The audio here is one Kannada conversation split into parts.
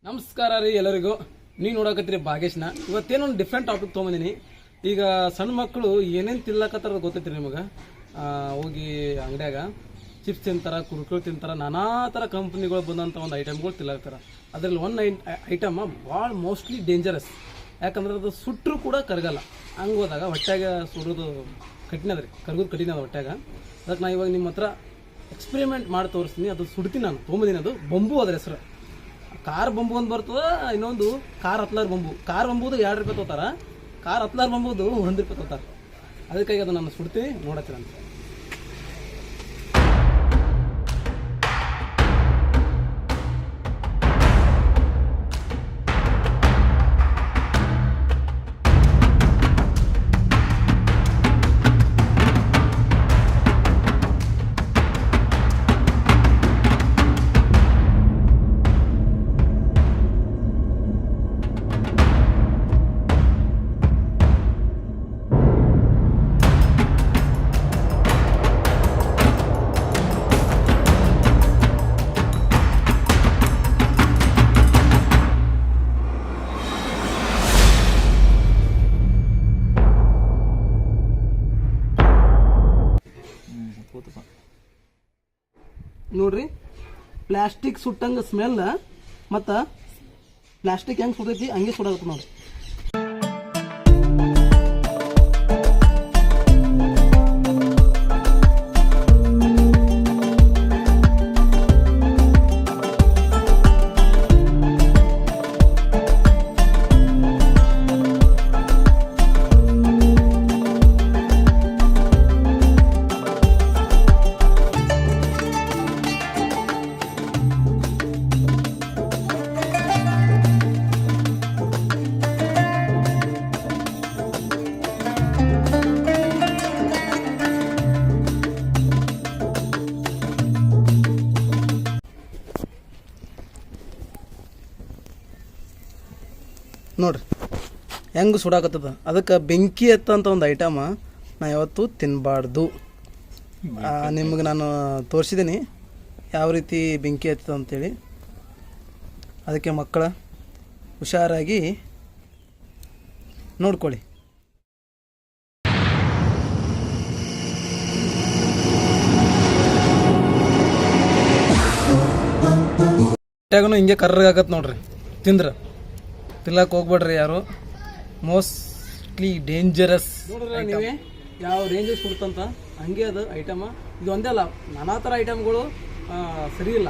ನಮಸ್ಕಾರ ರೀ ಎಲ್ಲರಿಗೂ. ನೀವು ನೋಡಕತ್ತೀರಿ ಭಾಗೇಶ್ನ. ಇವತ್ತೇನೊಂದು ಡಿಫ್ರೆಂಟ್ ಟಾಪಿಕ್ ತೊಗೊಂಬಂದಿನಿ. ಈಗ ಸಣ್ಣ ಮಕ್ಕಳು ಏನೇನು ತಿನ್ಲಕತ್ತಾರ ಗೊತ್ತೈತ್ರಿ ನಿಮಗೆ. ಹೋಗಿ ಅಂಗಡ್ಯಾಗ ಚಿಪ್ಸ್ ತಿಂತಾರ, ಕುರ್ಕುರೆ ತಿಂತಾರ, ನಾನಾ ಥರ ಕಂಪ್ನಿಗಳು ಬಂದಂಥ ಒಂದು ಐಟಮ್ಗಳು ತಿನ್ಲತ್ತಾರ. ಅದರಲ್ಲಿ ಒಂದು ಐಟಮ್ ಭಾಳ ಮೋಸ್ಟ್ಲಿ ಡೇಂಜರಸ್. ಯಾಕಂದ್ರೆ ಅದು ಸುಟ್ಟರು ಕೂಡ ಕರಗಲ್ಲ. ಹಂಗೆ ಹೋದಾಗ ಹೊಟ್ಯಾಗ ಸುಡೋದು ಕಠಿಣ ಅದ ರೀ, ಕರಗೋದು ಕಠಿಣ ಅದ ಹೊಟ್ಯಾಗ. ಅದಕ್ಕೆ ನಾ ಇವಾಗ ನಿಮ್ಮ ಹತ್ರ ಎಕ್ಸ್ಪೆರಿಮೆಂಟ್ ಮಾಡಿ ತೋರಿಸ್ತೀನಿ. ಅದು ಸುಡ್ತೀನಿ ನಾನು ತೊಗೊಂಬಂದಿನಿ. ಅದು ಬಂಬು ಅದ್ರ ಹೆಸರು. ಕಾರ್ ಬಂಬು ಒಂದು ಬರ್ತದ, ಇನ್ನೊಂದು ಕಾರ್ ಹತ್ಲಾರ್ ಬಂಬು. ಕಾರ್ ಬಂಬುದು 2 ರೂಪಾಯಿ ತೊಗೋತಾರ, ಕಾರ್ ಹತ್ಲಾರ್ ಬಂಬುದು 1 ರೂಪಾಯಿ ತೊಗೋತಾರ. ಅದಕ್ಕಾಗಿ ಅದು ನಾನು ಸುಡ್ತೀನಿ, ನೋಡತ್ತೀರಂತ. ನೋಡ್ರಿ, ಪ್ಲಾಸ್ಟಿಕ್ ಸುಟ್ಟಂಗ ಸ್ಮೆಲ್ ಮತ್ತು ಪ್ಲಾಸ್ಟಿಕ್ ಹೆಂಗೆ ಸುಡೈತಿ ಹಂಗೆ ಸುಡಾಗುತ್ತೆ ನೋಡ್ರಿ. ನೋಡ್ರಿ ಹೆಂಗೆ ಸುಡಾಕತ್ತದ. ಅದಕ್ಕೆ ಬೆಂಕಿ ಎತ್ತಂತ ಒಂದು ಐಟಮ ನಾ ಯಾವತ್ತೂ ತಿನ್ನಬಾರ್ದು. ನಿಮಗೆ ನಾನು ತೋರಿಸಿದ್ದೀನಿ ಯಾವ ರೀತಿ ಬೆಂಕಿ ಎತ್ತದ ಅಂತೇಳಿ. ಅದಕ್ಕೆ ಮಕ್ಕಳ ಹುಷಾರಾಗಿ ನೋಡ್ಕೊಳ್ಳಿ. ಹೊಟ್ಯಾಗೂ ಹಿಂಗೆ ಕರ್ರಗಾಗತ್ತೆ ನೋಡ್ರಿ. ತಿನ್ಲಕ್ಕೆ ಹೋಗ್ಬೇಡ್ರಿ ಯಾರು. Mostly dangerous. ನೋಡ್ರಿ ನೀವೇ ಯಾವ ರೇಂಜಿಗೆ ಸುಡ್ತಂತ ಹಂಗೆ ಅದು ಐಟಮ. ಇದು ಒಂದೇ ಅಲ್ಲ, ನಾನಾ ಥರ ಐಟಮ್ಗಳು ಸರಿ ಇಲ್ಲ.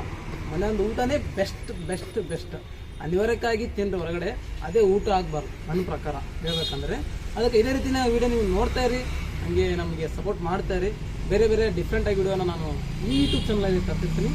ಮನೆಯೊಂದು ಊಟನೇ ಬೆಸ್ಟ್. ಅನಿವಾರ್ಯಕ್ಕಾಗಿ ತಿನ್ರಿ ಹೊರಗಡೆ, ಅದೇ ಊಟ ಆಗಬಾರ್ದು ನನ್ನ ಪ್ರಕಾರ ಹೇಳ್ಬೇಕಂದ್ರೆ. ಅದಕ್ಕೆ ಇದೇ ರೀತಿನ ವೀಡಿಯೋ ನೀವು ನೋಡ್ತಾ ಇರಿ, ಹಾಗೆ ನಮಗೆ ಸಪೋರ್ಟ್ ಮಾಡ್ತಾ ಇರಿ. ಬೇರೆ ಡಿಫ್ರೆಂಟಾಗಿ ವಿಡಿಯೋನ ನಾನು ಈ ಯೂಟ್ಯೂಬ್ ಚಾನಲಲ್ಲಿ ತರ್ತಿರ್ತೀನಿ.